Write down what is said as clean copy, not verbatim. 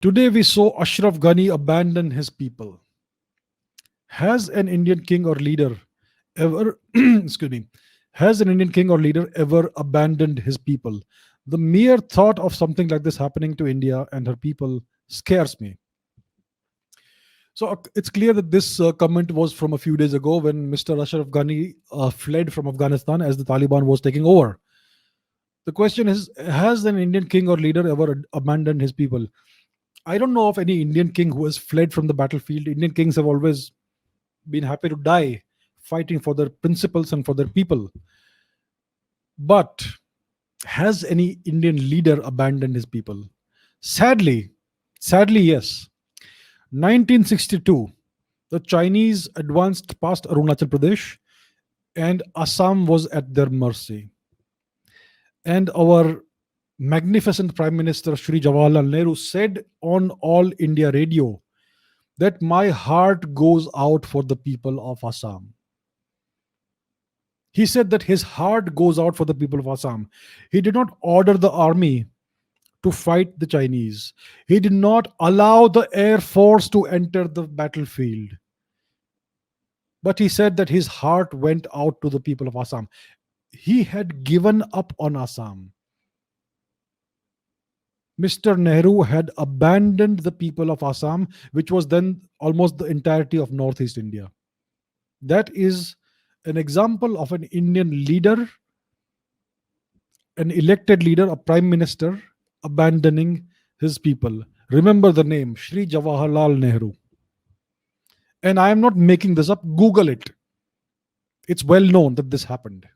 Today we saw Ashraf Ghani abandon his people. Has an Indian king or leader ever, excuse me, has an Indian king or leader ever abandoned his people? The mere thought of something like this happening to India and her people scares me. So it's clear that this comment was from a few days ago when Mr. Ashraf Ghani fled from Afghanistan as the Taliban was taking over. The question is, has an Indian king or leader ever abandoned his people? I don't know of any Indian king who has fled from the battlefield. Indian kings have always been happy to die fighting for their principles and for their people. But has any Indian leader abandoned his people? Sadly, sadly, yes. 1962, the Chinese advanced past Arunachal Pradesh and Assam was at their mercy. And our magnificent Prime Minister Shri Jawaharlal Nehru said on All India Radio that my heart goes out for the people of Assam. He said that his heart goes out for the people of Assam. He did not order the army to fight the Chinese. He did not allow the air force to enter the battlefield. But he said that his heart went out to the people of Assam. He had given up on Assam. Mr. Nehru had abandoned the people of Assam, which was then almost the entirety of Northeast India. That is an example of an Indian leader, an elected leader, a prime minister, abandoning his people. Remember the name, Shri Jawaharlal Nehru. And I am not making this up, Google it. It's well known that this happened.